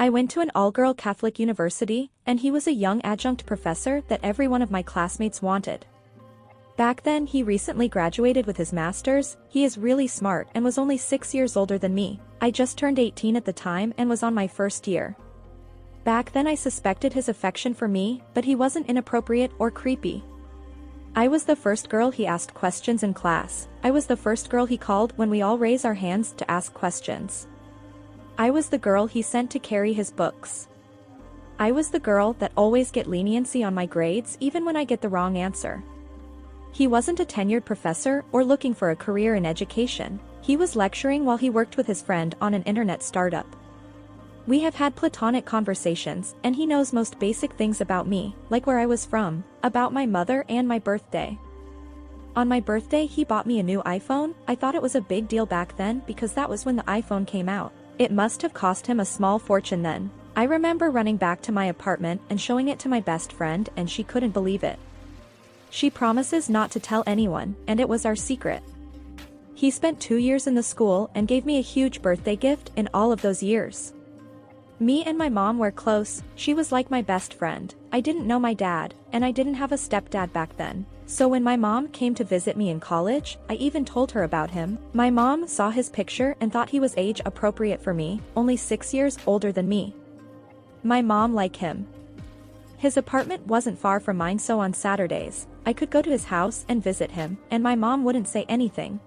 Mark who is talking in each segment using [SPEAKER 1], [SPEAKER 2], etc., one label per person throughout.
[SPEAKER 1] I went to an all-girl Catholic university, and he was a young adjunct professor that every one of my classmates wanted. Back then he recently graduated with his master's. He is really smart and was only 6 years older than me. I just turned 18 at the time and was on my first year. Back then I suspected his affection for me, but he wasn't inappropriate or creepy. I was the first girl he asked questions in class. I was the first girl he called when we all raise our hands to ask questions. I was the girl he sent to carry his books. I was the girl that always get leniency on my grades even when I get the wrong answer. He wasn't a tenured professor or looking for a career in education. He was lecturing while he worked with his friend on an internet startup. We have had platonic conversations, and he knows most basic things about me, like where I was from, about my mother and my birthday. On my birthday he bought me a new iPhone. I thought it was a big deal back then because that was when the iPhone came out. It must have cost him a small fortune then. I remember running back to my apartment and showing it to my best friend, and she couldn't believe it. She promises not to tell anyone, and it was our secret. He spent 2 years in the school and gave me a huge birthday gift in all of those years. Me and my mom were close. She was like my best friend. I didn't know my dad, and I didn't have a stepdad back then. So when my mom came to visit me in college, I even told her about him. My mom saw his picture and thought he was age appropriate for me, only 6 years older than me. My mom liked him. His apartment wasn't far from mine, so on Saturdays, I could go to his house and visit him, and my mom wouldn't say anything.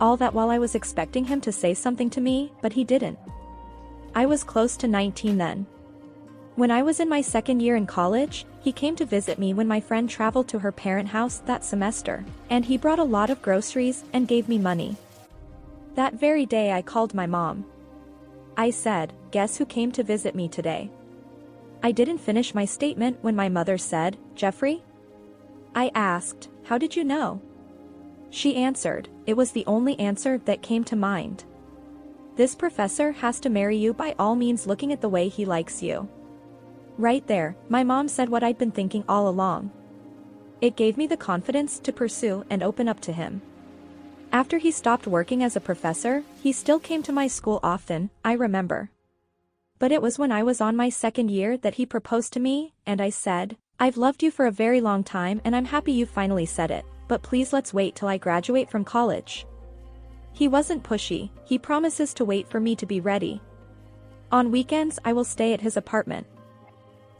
[SPEAKER 1] All that while I was expecting him to say something to me, but he didn't. I was close to 19 then. When I was in my second year in college, he came to visit me when my friend traveled to her parent house that semester, and he brought a lot of groceries and gave me money. That very day I called my mom. I said, "Guess who came to visit me today?" I didn't finish my statement when my mother said, "Jeffrey?" I asked, "How did you know?" She answered, "It was the only answer that came to mind. This professor has to marry you by all means, looking at the way he likes you." Right there, my mom said what I'd been thinking all along. It gave me the confidence to pursue and open up to him. After he stopped working as a professor, he still came to my school often, I remember. But it was when I was on my second year that he proposed to me, and I said, "I've loved you for a very long time and I'm happy you finally said it, but please let's wait till I graduate from college." He wasn't pushy. He promises to wait for me to be ready. On weekends I will stay at his apartment.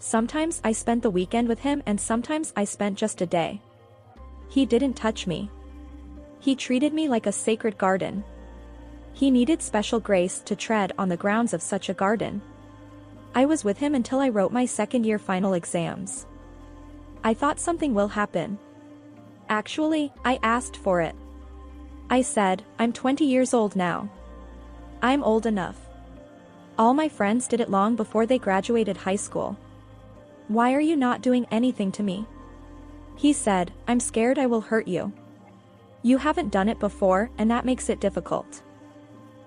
[SPEAKER 1] Sometimes I spent the weekend with him and sometimes I spent just a day. He didn't touch me. He treated me like a sacred garden. He needed special grace to tread on the grounds of such a garden. I was with him until I wrote my second year final exams. I thought something will happen. Actually, I asked for it. I said, "I'm 20 years old now. I'm old enough. All my friends did it long before they graduated high school. Why are you not doing anything to me?" He said, "I'm scared I will hurt you. You haven't done it before and that makes it difficult."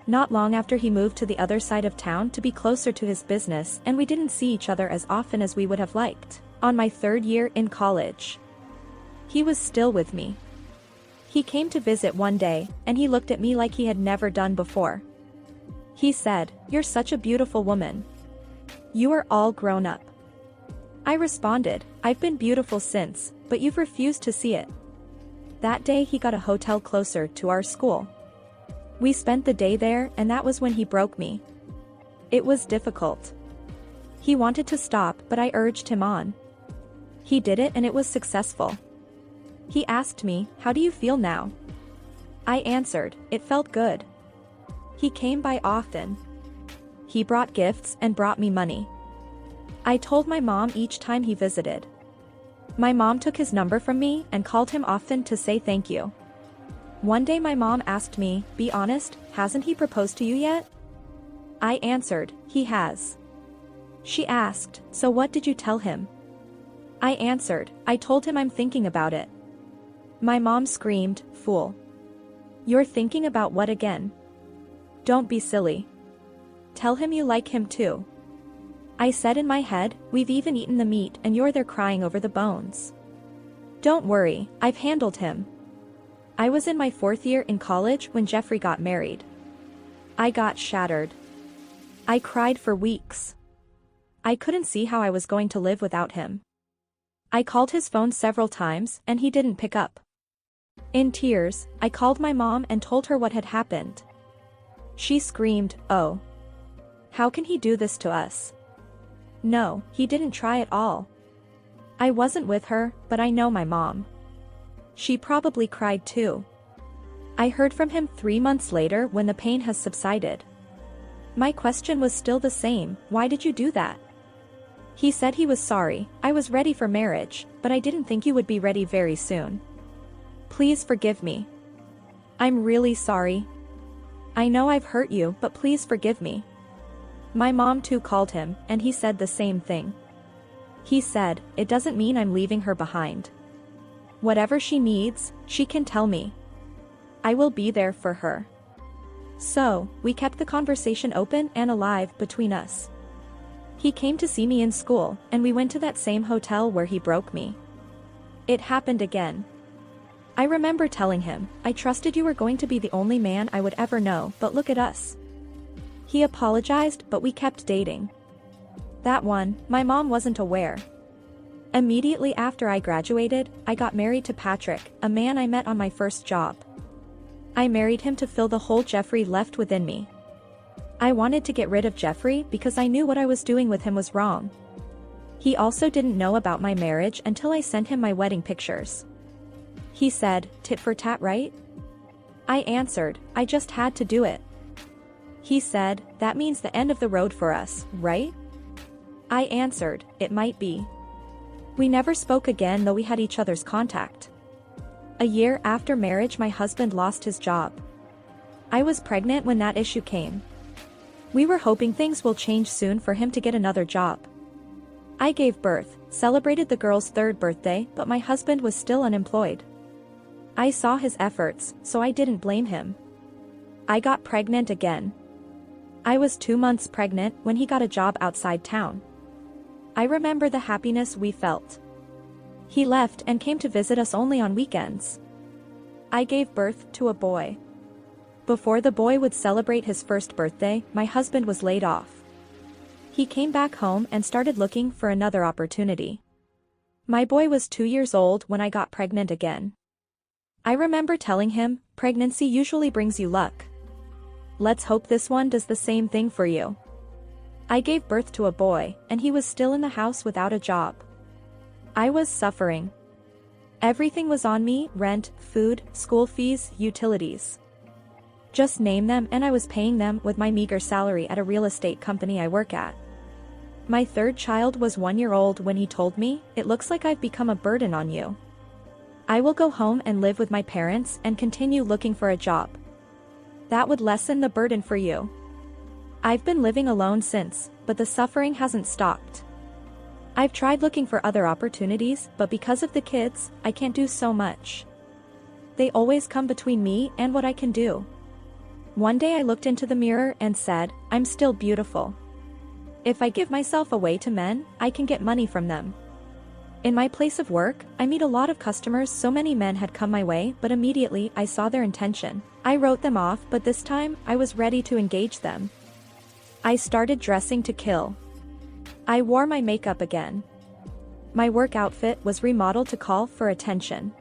[SPEAKER 1] Not long after he moved to the other side of town to be closer to his business, and we didn't see each other as often as we would have liked. On my third year in college, he was still with me. He came to visit one day, and he looked at me like he had never done before. He said, "You're such a beautiful woman. You are all grown up." I responded, "I've been beautiful since, but you've refused to see it." That day he got a hotel closer to our school. We spent the day there, and that was when he broke me. It was difficult. He wanted to stop, but I urged him on. He did it and it was successful. He asked me, "How do you feel now?" I answered, "It felt good." He came by often. He brought gifts and brought me money. I told my mom each time he visited. My mom took his number from me and called him often to say thank you. One day my mom asked me, "Be honest, hasn't he proposed to you yet?" I answered, "He has." She asked, "So what did you tell him?" I answered, "I told him I'm thinking about it." My mom screamed, "Fool. You're thinking about what again? Don't be silly. Tell him you like him too." I said in my head, "We've even eaten the meat and you're there crying over the bones." "Don't worry, I've handled him." I was in my fourth year in college when Jeffrey got married. I got shattered. I cried for weeks. I couldn't see how I was going to live without him. I called his phone several times and he didn't pick up. In tears, I called my mom and told her what had happened. She screamed, "Oh. How can he do this to us?" No, he didn't try at all. I wasn't with her, but I know my mom. She probably cried too. I heard from him 3 months later when the pain has subsided. My question was still the same, why did you do that? He said he was sorry, I was ready for marriage, but I didn't think you would be ready very soon. Please forgive me. I'm really sorry. I know I've hurt you, but please forgive me. My mom too called him, and he said the same thing. He said, it doesn't mean I'm leaving her behind. Whatever she needs, she can tell me. I will be there for her. So, we kept the conversation open and alive between us. He came to see me in school, and we went to that same hotel where he broke me. It happened again. I remember telling him, I trusted you were going to be the only man I would ever know, but look at us. He apologized, but we kept dating. That one, my mom wasn't aware. Immediately after I graduated, I got married to Patrick, a man I met on my first job. I married him to fill the hole Jeffrey left within me. I wanted to get rid of Jeffrey because I knew what I was doing with him was wrong. He also didn't know about my marriage until I sent him my wedding pictures. He said, tit for tat, right? I answered, I just had to do it. He said, that means the end of the road for us, right? I answered, it might be. We never spoke again though we had each other's contact. A year after marriage my husband lost his job. I was pregnant when that issue came. We were hoping things will change soon for him to get another job. I gave birth, celebrated the girl's 3rd birthday, but my husband was still unemployed. I saw his efforts, so I didn't blame him. I got pregnant again. I was 2 months pregnant when he got a job outside town. I remember the happiness we felt. He left and came to visit us only on weekends. I gave birth to a boy. Before the boy would celebrate his 1st birthday, my husband was laid off. He came back home and started looking for another opportunity. My boy was 2 years old when I got pregnant again. I remember telling him, pregnancy usually brings you luck. Let's hope this one does the same thing for you. I gave birth to a boy, and he was still in the house without a job. I was suffering. Everything was on me, rent, food, school fees, utilities. Just name them and I was paying them with my meager salary at a real estate company I work at. My 3rd child was 1 year old when he told me, it looks like I've become a burden on you. I will go home and live with my parents and continue looking for a job. That would lessen the burden for you. I've been living alone since, but the suffering hasn't stopped. I've tried looking for other opportunities, but because of the kids, I can't do so much. They always come between me and what I can do. One day I looked into the mirror and said, I'm still beautiful. If I give myself away to men, I can get money from them. In my place of work, I meet a lot of customers, so many men had come my way, but immediately I saw their intention. I wrote them off, but this time, I was ready to engage them. I started dressing to kill. I wore my makeup again. My work outfit was remodeled to call for attention.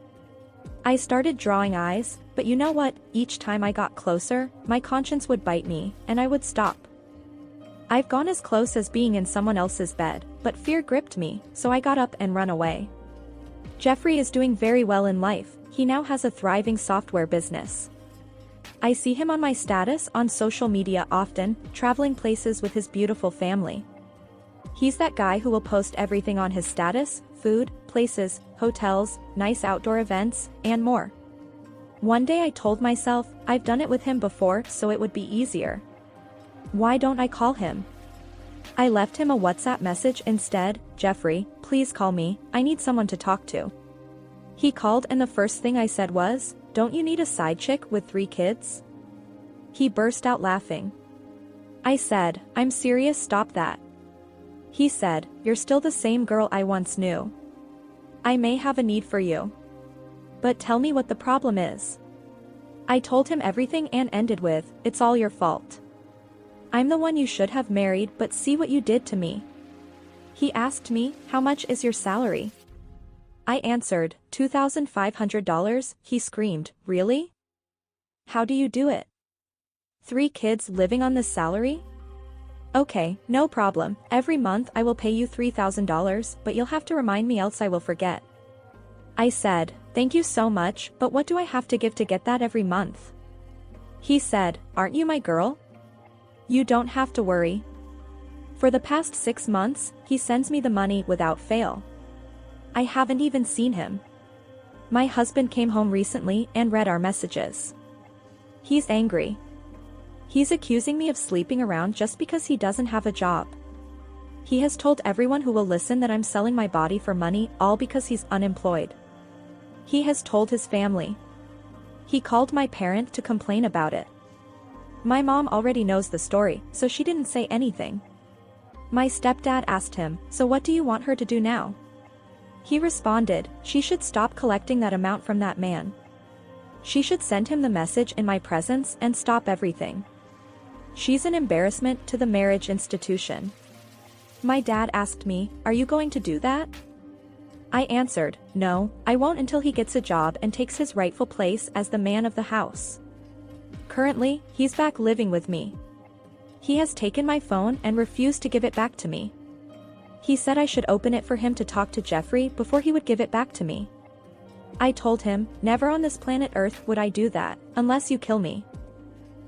[SPEAKER 1] I started drawing eyes, but you know what, each time I got closer, my conscience would bite me, and I would stop. I've gone as close as being in someone else's bed, but fear gripped me, so I got up and ran away. Jeffrey is doing very well in life, he now has a thriving software business. I see him on my status on social media often, traveling places with his beautiful family. He's that guy who will post everything on his status, food, places, hotels, nice outdoor events, and more. One day I told myself, I've done it with him before, so it would be easier. Why don't I call him? I left him a WhatsApp message instead, Jeffrey, please call me, I need someone to talk to. He called and the first thing I said was, don't you need a side chick with 3 kids? He burst out laughing. I said, I'm serious, stop that. He said, you're still the same girl I once knew. I may have a need for you. But tell me what the problem is. I told him everything and ended with, it's all your fault. I'm the one you should have married, but see what you did to me. He asked me, how much is your salary? I answered, $2,500. He screamed, really? How do you do it? 3 kids living on this salary? Okay, no problem. Every month I will pay you $3,000, but you'll have to remind me else I will forget. I said, thank you so much, but what do I have to give to get that every month? He said, aren't you my girl? You don't have to worry. For the past 6 months, he sends me the money without fail. I haven't even seen him. My husband came home recently and read our messages. He's angry. He's accusing me of sleeping around just because he doesn't have a job. He has told everyone who will listen that I'm selling my body for money, all because he's unemployed. He has told his family. He called my parent to complain about it. My mom already knows the story, so she didn't say anything. My stepdad asked him, so what do you want her to do now? He responded, she should stop collecting that amount from that man. She should send him the message in my presence and stop everything. She's an embarrassment to the marriage institution. My dad asked me, are you going to do that? I answered, no, I won't until he gets a job and takes his rightful place as the man of the house. Currently, he's back living with me. He has taken my phone and refused to give it back to me. He said I should open it for him to talk to Jeffrey before he would give it back to me. I told him, never on this planet Earth would I do that, unless you kill me.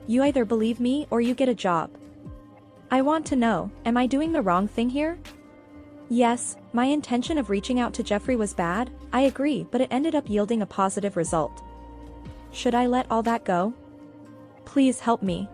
[SPEAKER 1] You either believe me or you get a job. I want to know, am I doing the wrong thing here? Yes, my intention of reaching out to Jeffrey was bad, I agree, but it ended up yielding a positive result. Should I let all that go? Please help me.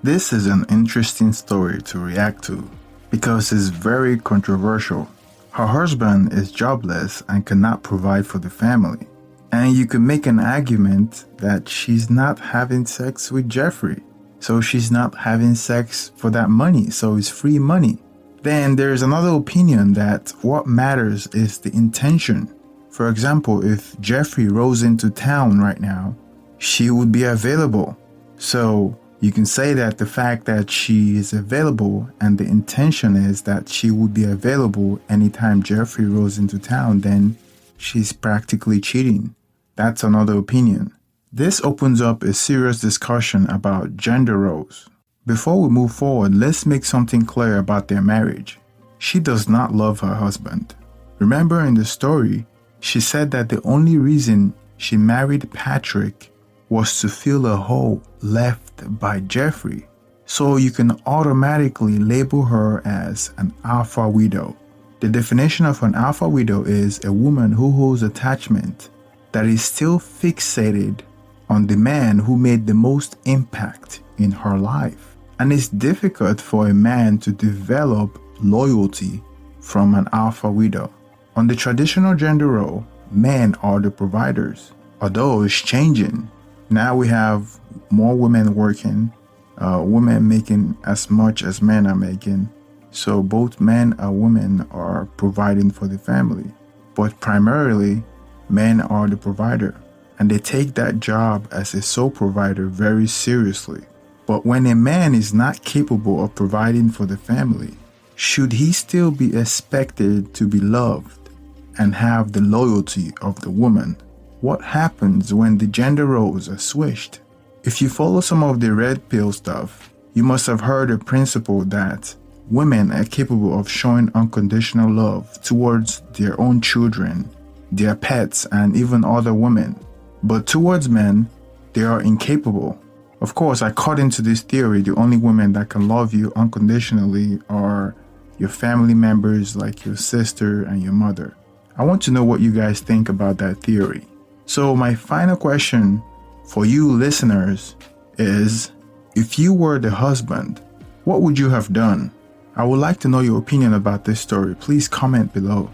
[SPEAKER 2] This is an interesting story to react to because it's very controversial. Her husband is jobless and cannot provide for the family. And you can make an argument that she's not having sex with Jeffrey. So she's not having sex for that money, so it's free money. Then there's another opinion that what matters is the intention. For example, if Jeffrey rolls into town right now, she would be available. So you can say that the fact that she is available and the intention is that she would be available anytime Jeffrey rolls into town, then she's practically cheating. That's another opinion. This opens up a serious discussion about gender roles. Before we move forward, let's make something clear about their marriage. She does not love her husband. Remember in the story, she said that the only reason she married Patrick was to fill a hole left by Jeffrey. So you can automatically label her as an alpha widow. The definition of an alpha widow is a woman who holds attachment that is still fixated on the man who made the most impact in her life. And it's difficult for a man to develop loyalty from an alpha widow. On the traditional gender role, men are the providers. Although it's changing. Now we have more women working, women making as much as men are making. So both men and women are providing for the family. But primarily, men are the provider. And they take that job as a sole provider very seriously. But when a man is not capable of providing for the family, should he still be expected to be loved and have the loyalty of the woman? What happens when the gender roles are switched? If you follow some of the red pill stuff, you must have heard a principle that women are capable of showing unconditional love towards their own children, their pets, and even other women. But towards men, they are incapable. Of course, according to this theory, the only women that can love you unconditionally are your family members like your sister and your mother. I want to know what you guys think about that theory. So my final question for you listeners is, if you were the husband, what would you have done? I would like to know your opinion about this story. Please comment below.